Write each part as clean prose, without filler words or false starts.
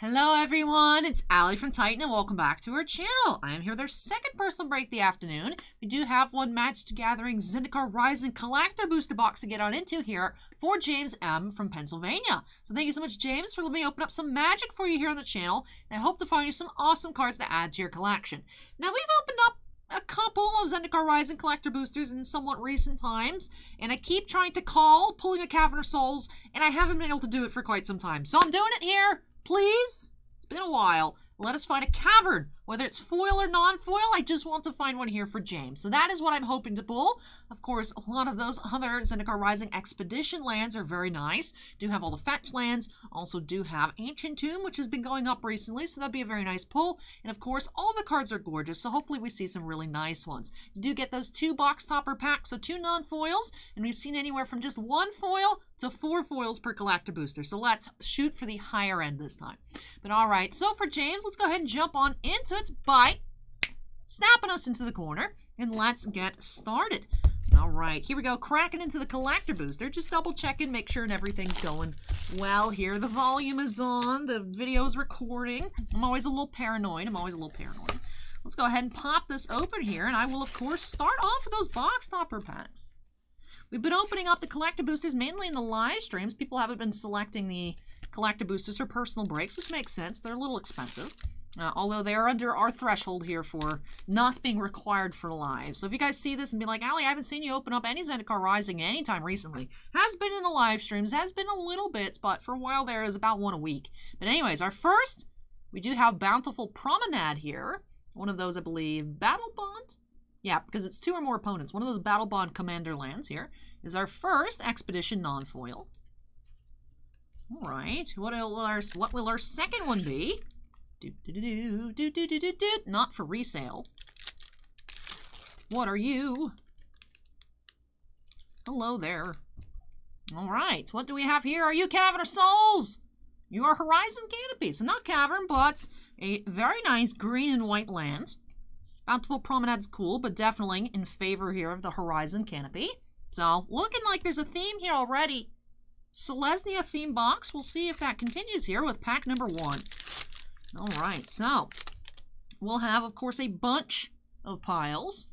Hello everyone, it's Allie from Titan and welcome back to our channel. I am here with our second personal break of the afternoon. We do have one Magic the Gathering ZENDIKAR Rising Collector Booster Box to get on into here for James M. from Pennsylvania. So thank you so much, James, for letting me open up some Magic for you here on the channel. And I hope to find you some awesome cards to add to your collection. Now we've opened up a couple of ZENDIKAR Rising Collector Boosters in somewhat recent times, and I keep trying to call, pulling a Cavern of Souls, and I haven't been able to do it for quite some time. So I'm doing it here. Please? It's been a while. Let us find a Cavern. Whether it's foil or non-foil, I just want to find one here for James. So that is what I'm hoping to pull. Of course, a lot of those other ZENDIKAR Rising Expedition lands are very nice. Do have all the fetch lands. Also do have Ancient Tomb, which has been going up recently, so that'd be a very nice pull. And of course, all the cards are gorgeous, so hopefully we see some really nice ones. You do get those 2 box topper packs, so 2 non-foils, and we've seen anywhere from just 1 foil to 4 foils per collector booster. So let's shoot for the higher end this time. But all right, so for James, let's go ahead and jump on into it by snapping us into the corner, and let's get started. All right, here we go, cracking into the collector booster. Just double checking, make sure everything's going well here. The volume is on, the video's recording. I'm always a little paranoid. Let's go ahead and pop this open here, and I will, of course, start off with those box topper packs. We've been opening up the collector boosters mainly in the live streams. People haven't been selecting the collector boosters for personal breaks, which makes sense. They're a little expensive. Although they are under our threshold here for not being required for live. So if you guys see this and be like, Allie, I haven't seen you open up any ZENDIKAR Rising anytime recently. Has been in the live streams, has been a little bit, but for a while there is about 1 a week. But anyways, our first, we do have Bountiful Promenade here. One of those, I believe, Battle Bond? Yeah, because it's 2 or more opponents. One of those Battle Bond Commander lands here is our first Expedition non-foil. All right, what will our second one be? Not for resale. What are you? Hello there. All right, what do we have here? Are you Cavern of Souls? You are Horizon Canopy. So not Cavern, but a very nice green and white land. Bountiful Promenade's cool, but definitely in favor here of the Horizon Canopy. So looking like there's a theme here already. Selesnya theme box. We'll see if that continues here with pack number 1. All right, so we'll have, of course, a bunch of piles.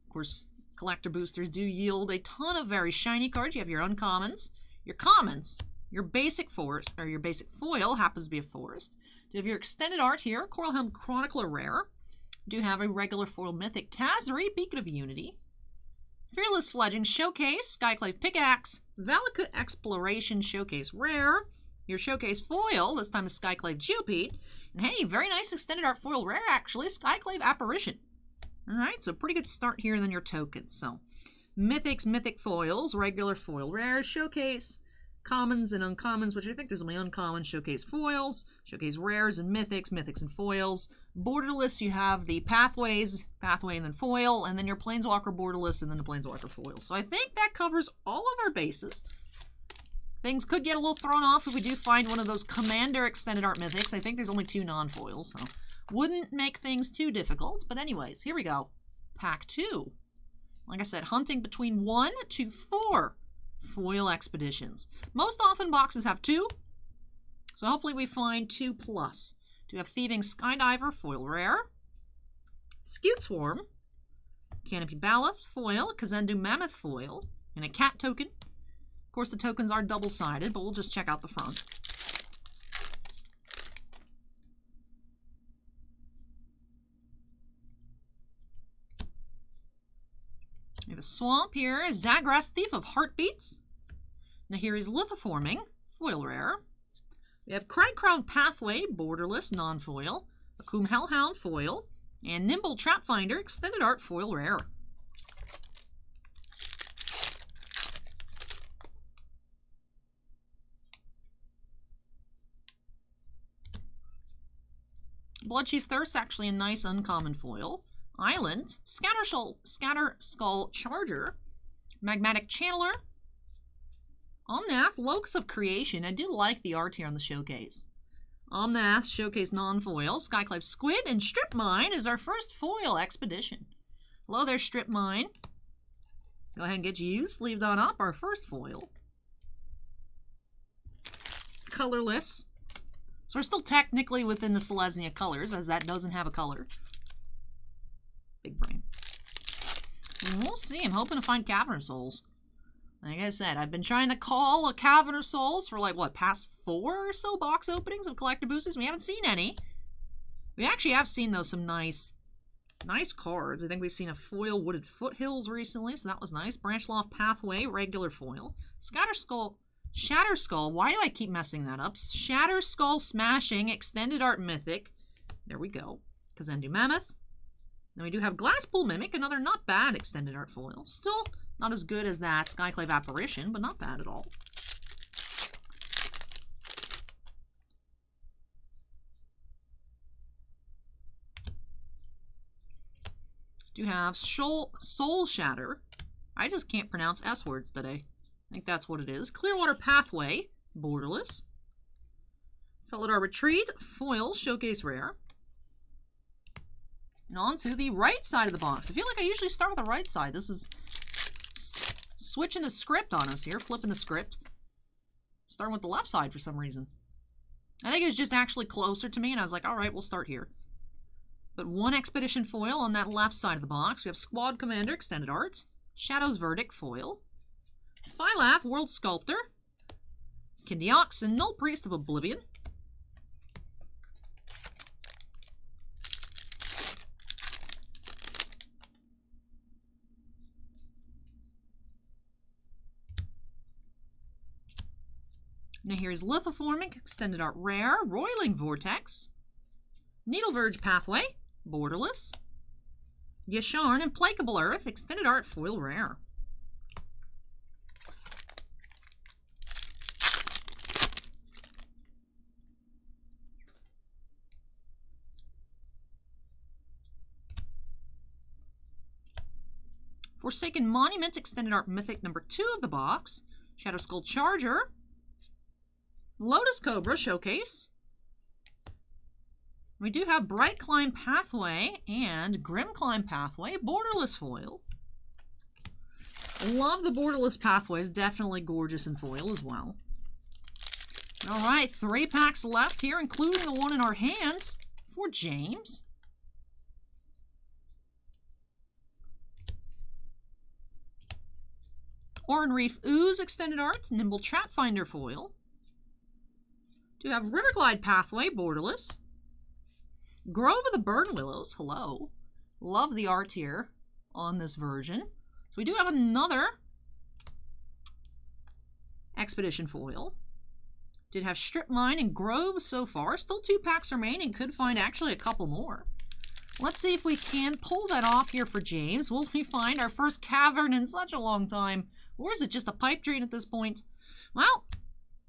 Of course, collector boosters do yield a ton of very shiny cards. You have your uncommons, your commons, your basic forest, or your basic foil happens to be a forest. You have your extended art here, Coralhelm Chronicler Rare. You do have a regular foil mythic Tazri, Beacon of Unity. Fearless Legend Showcase, Skyclave Pickaxe, Valakut Exploration Showcase Rare. Your showcase foil, this time is Skyclave Geopeat. And hey, very nice extended art foil rare, actually, Skyclave Apparition. Alright, so pretty good start here than your tokens. So, Mythics, Mythic Foils, regular foil rares, showcase, commons and uncommons, which I think there's only uncommon, showcase foils, showcase rares and mythics, mythics and foils. Borderless, you have the pathways, pathway and then foil, and then your planeswalker borderless and then the planeswalker foil. So I think that covers all of our bases. Things could get a little thrown off if we do find one of those Commander Extended Art Mythics. I think there's only 2 non-foils, so wouldn't make things too difficult. But anyways, here we go. Pack 2. Like I said, hunting between 1 to 4 foil expeditions. Most often boxes have 2, so hopefully we find 2 plus. Do have Thieving Skydiver, foil rare. Skewed Swarm. Canopy Baloth, foil. Kazendu Mammoth, foil. And a cat token. Of course, the tokens are double-sided, but we'll just check out the front. We have a Swamp here, Zagras Thief of Heartbeats. Nahiri's Lithoforming, foil rare. We have Cragcrown Pathway, borderless, non-foil. Akum Hellhound, foil. And Nimble Trapfinder, extended art, foil rare. Bloodchief's Thirst, actually a nice uncommon foil. Island, Scatter Skull Charger, Magmatic Channeler, Omnath, Locus of Creation. I do like the art here on the showcase. Omnath, showcase non-foil, Skyclave Squid, and Strip Mine is our first foil expedition. Hello there, Strip Mine. Go ahead and get you sleeved on up, our first foil. Colorless, So we're still technically within the Selesnya colors, as that doesn't have a color. Big brain. We'll see. I'm hoping to find Cavern Souls. Like I said, I've been trying to call a Cavern Souls for like, what, past 4 or so box openings of collector boosters. We haven't seen any. We actually have seen, though, some nice cards. I think we've seen a foil Wooded Foothills recently, so that was nice. Branchloft Pathway, regular foil. Shatter Skull, why do I keep messing that up? Shatter Skull Smashing, Extended Art Mythic. There we go. Kazendu Mammoth. Then we do have Glasspool Mimic, another not bad extended art foil. Still not as good as that Skyclave Apparition, but not bad at all. Do have Soul Shatter. I just can't pronounce S words today. I think that's what it is. Clearwater Pathway, borderless. Felidar Retreat, foil, showcase rare. And on to the right side of the box. I feel like I usually start with the right side. This is switching the script on us here, flipping the script. Starting with the left side for some reason. I think it was just actually closer to me, and I was like, all right, we'll start here. But one Expedition foil on that left side of the box. We have Squad Commander, Extended Arts. Shadow's Verdict, foil. Phylath, World Sculptor. Kindioxin, Null Priest of Oblivion. Now here's Lithoformic, Extended Art Rare, Roiling Vortex, Needleverge Pathway, borderless, Yasharn, Implacable Earth, Extended Art Foil Rare. Forsaken Monument, Extended Art Mythic number 2 of the box, Shadow Skull Charger, Lotus Cobra Showcase. We do have Bright Climb Pathway and Grim Climb Pathway, borderless foil. Love the borderless pathways, definitely gorgeous in foil as well. All right, 3 packs left here, including the one in our hands for James. Oran Reef Ooze Extended Art, Nimble Trapfinder foil. Do have Riverglide Pathway, borderless. Grove of the Burn Willows, hello. Love the art here on this version. So we do have another Expedition foil. Did have Stripline and Grove so far. Still 2 packs remaining. Could find actually a couple more. Let's see if we can pull that off here for James. Will we find our first Cavern in such a long time? Or is it just a pipe dream at this point? Well,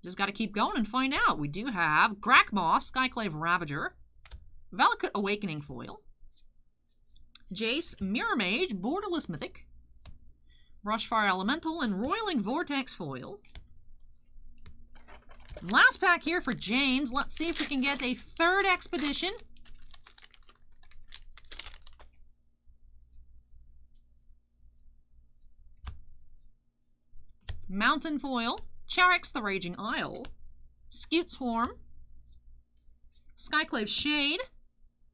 just got to keep going and find out. We do have Grakmoss, Skyclave Ravager, Valakut Awakening foil, Jace, Mirror Mage, borderless mythic, Brushfire Elemental, and Roiling Vortex foil. Last pack here for James. Let's see if we can get a 3rd Expedition. Mountain foil, Charix the Raging Isle, Scute Swarm, Skyclave Shade,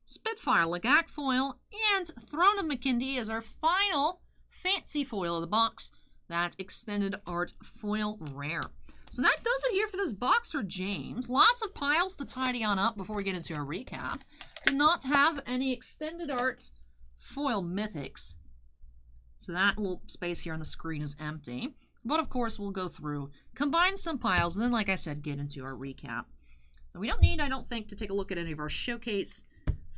Spitfire Lagak foil, and Throne of Makindi is our final fancy foil of the box. That's Extended Art Foil Rare. So that does it here for this box for James. Lots of piles to tidy on up before we get into our recap. Did not have any Extended Art Foil Mythics. So that little space here on the screen is empty. But of course, we'll go through, combine some piles, and then, like I said, get into our recap. So we don't need, I don't think, to take a look at any of our showcase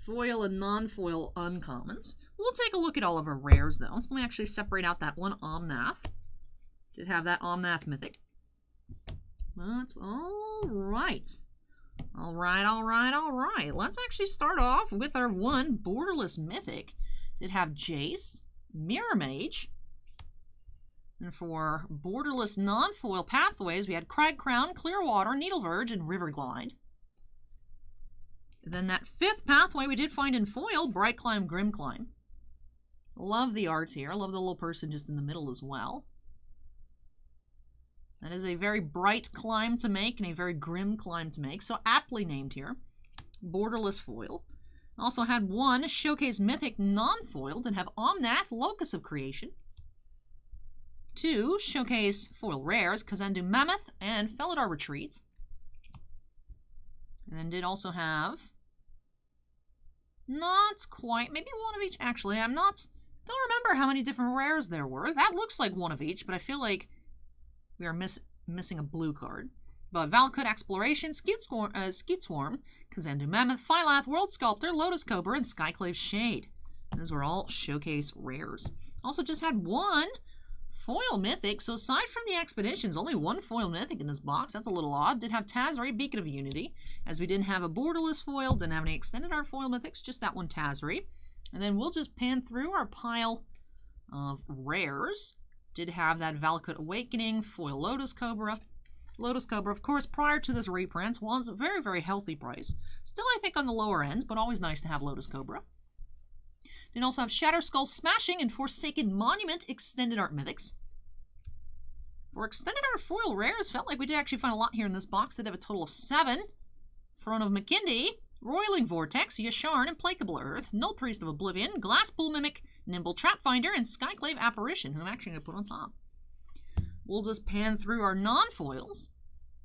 foil and non-foil uncommons. We'll take a look at all of our rares, though. So let me actually separate out that one Omnath. Did have that Omnath Mythic. That's all right. All right. Let's actually start off with our one borderless Mythic. Did have Jace, Mirror Mage. And for borderless non-foil pathways, we had Crag Crown, Clearwater, Needleverge, and Riverglide. And then that 5th pathway we did find in foil, Bright Climb, Grim Climb. Love the art here. I love the little person just in the middle as well. And is a very bright climb to make and a very grim climb to make, so aptly named here. Borderless foil. Also had one Showcase Mythic non-foil, did have Omnath, Locus of Creation. 2 Showcase Foil Rares, Kazendu Mammoth and Felidar Retreat. And then did also have, not quite, maybe one of each. Actually, don't remember how many different rares there were. That looks like one of each, but I feel like we are missing a blue card. But Valakut Exploration, Skeet Swarm, Kazendu Mammoth, Phylath, World Sculptor, Lotus Cobra, and Skyclave Shade. Those were all Showcase rares. Also just had one Foil Mythic, so aside from the Expeditions, only one Foil Mythic in this box. That's a little odd. Did have Tazri, Beacon of Unity, as we didn't have a Borderless Foil, didn't have any Extended Art Foil Mythics, just that one Tazri. And then we'll just pan through our pile of rares. Did have that Valakut Awakening, Foil Lotus Cobra. Lotus Cobra, of course, prior to this reprint, was a very, very healthy price. Still, I think, on the lower end, but always nice to have Lotus Cobra. Then also have Shatter Skull Smashing and Forsaken Monument Extended Art Mythics. For Extended Art Foil Rares, felt like we did actually find a lot here in this box. Did have a total of 7. Throne of Makindi, Roiling Vortex, Yasharn, Implacable Earth, Null Priest of Oblivion, Glasspool Mimic, Nimble Trapfinder, and Skyclave Apparition, who I'm actually going to put on top. We'll just pan through our non-foils.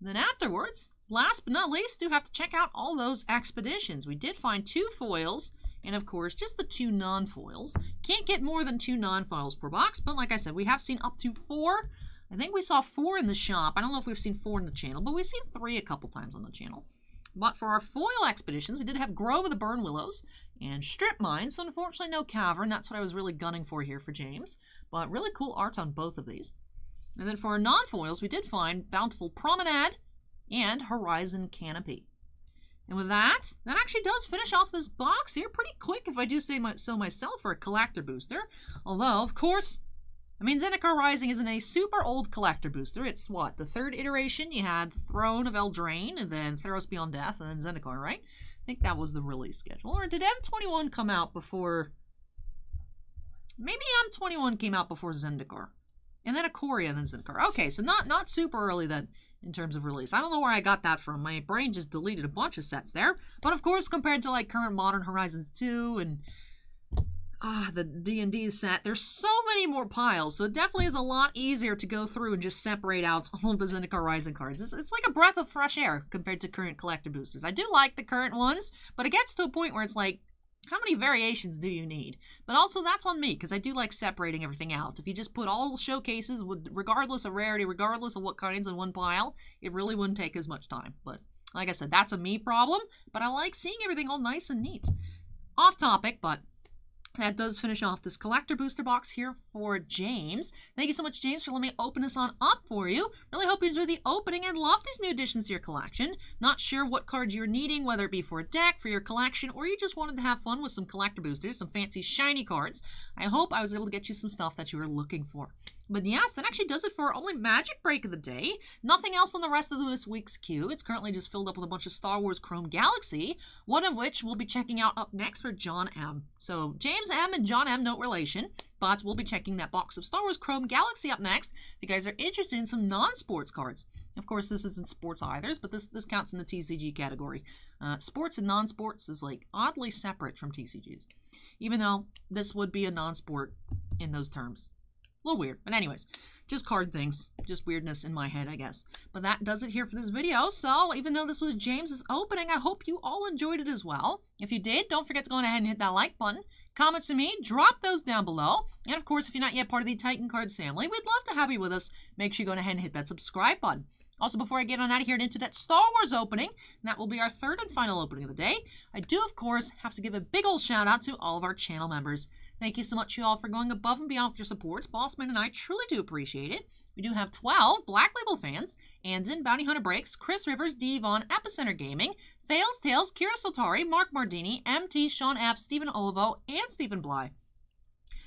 Then afterwards, last but not least, do have to check out all those expeditions. We did find 2 foils, and of course, just the 2 non-foils. Can't get more than 2 non-foils per box, but like I said, we have seen up to 4. I think we saw 4 in the shop. I don't know if we've seen 4 in the channel, but we've seen 3 a couple times on the channel. But for our foil expeditions, we did have Grove of the Burn Willows and Strip Mine, so unfortunately no Cavern. That's what I was really gunning for here for James. But really cool art on both of these. And then for our non-foils, we did find Bountiful Promenade and Horizon Canopy. And with that, that actually does finish off this box here pretty quick, if I do say so myself, for a collector booster. Although, of course, I mean, Zendikar Rising isn't a super old collector booster. It's, what, the 3rd iteration? You had Throne of Eldraine, and then Theros Beyond Death, and then Zendikar, right? I think that was the release schedule. Or did M21 come out before... Maybe M21 came out before Zendikar. And then Ikoria, and then Zendikar. Okay, so not super early then, in terms of release. I don't know where I got that from. My brain just deleted a bunch of sets there. But of course, compared to like current Modern Horizons 2 and the D&D set, there's so many more piles. So it definitely is a lot easier to go through and just separate out all of the Zendikar Rising cards. It's like a breath of fresh air compared to current collector boosters. I do like the current ones, but it gets to a point where it's like, how many variations do you need? But also, that's on me, because I do like separating everything out. If you just put all showcases, regardless of rarity, regardless of what kinds, in one pile, it really wouldn't take as much time. But, like I said, that's a me problem, but I like seeing everything all nice and neat. Off topic, but that does finish off this collector booster box here for James. Thank you so much, James, for letting me open this on up for you. Really hope you enjoyed the opening and love these new additions to your collection. Not sure what cards you're needing, whether it be for a deck, for your collection, or you just wanted to have fun with some collector boosters, some fancy shiny cards. I hope I was able to get you some stuff that you were looking for. But yes, that actually does it for our only Magic break of the day. Nothing else on the rest of this week's queue. It's currently just filled up with a bunch of Star Wars Chrome Galaxy, one of which we'll be checking out up next for John M. So James M and John M, no relation, but we'll be checking that box of Star Wars Chrome Galaxy up next if you guys are interested in some non-sports cards. Of course, this isn't sports either, but this counts in the TCG category. Sports and non-sports is like oddly separate from TCGs, even though this would be a non-sport in those terms. A little weird, but anyways, just card things, just weirdness in my head, I guess. But that does it here for this video. So even though this was James's opening, I hope you all enjoyed it as well. If you did, don't forget to go ahead and hit that like button. Comment to me, drop those down below. And of course, if you're not yet part of the Titan Cards family, we'd love to have you with us. Make sure you go ahead and hit that subscribe button. Also, before I get on out of here and into that Star Wars opening, and that will be our 3rd and final opening of the day, I do, of course, have to give a big old shout out to all of our channel members. Thank you so much, you all, for going above and beyond with your support. Bossman and I truly do appreciate it. We do have 12 Black Label fans: Anzen, Bounty Hunter Breaks, Chris Rivers, Devon, Epicenter Gaming, Fails Tales, Kira Soltari, Mark Mardini, MT, Sean F, Stephen Olivo, and Stephen Bly.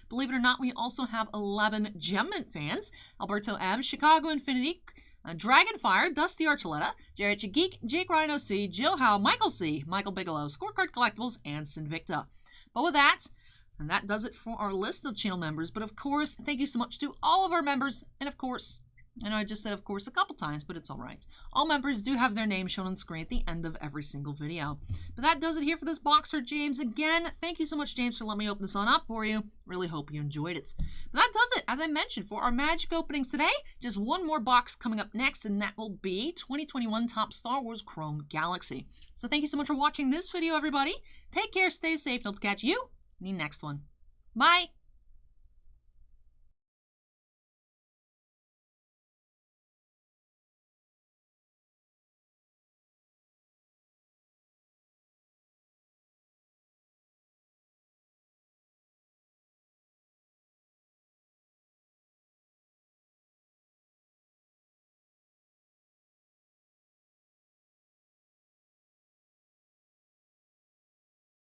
Believe it or not, we also have 11 Gemmint fans: Alberto M, Chicago Infinity, Dragonfire, Dusty Archuleta, Jared Geek, Jake Rhino C, Jill Howe, Michael C, Michael Bigelow, Scorecard Collectibles, and Sinvicta. But with that, and that does it for our list of channel members. But of course, thank you so much to all of our members. And of course, I know I just said, of course, a couple times, but it's all right. All members do have their name shown on screen at the end of every single video. But that does it here for this box for James. Again, thank you so much, James, for letting me open this on up for you. Really hope you enjoyed it. But that does it, as I mentioned, for our Magic openings today. Just one more box coming up next, and that will be 2021 Top Star Wars Chrome Galaxy. So thank you so much for watching this video, everybody. Take care, stay safe, and I'll catch you in the next one. Bye!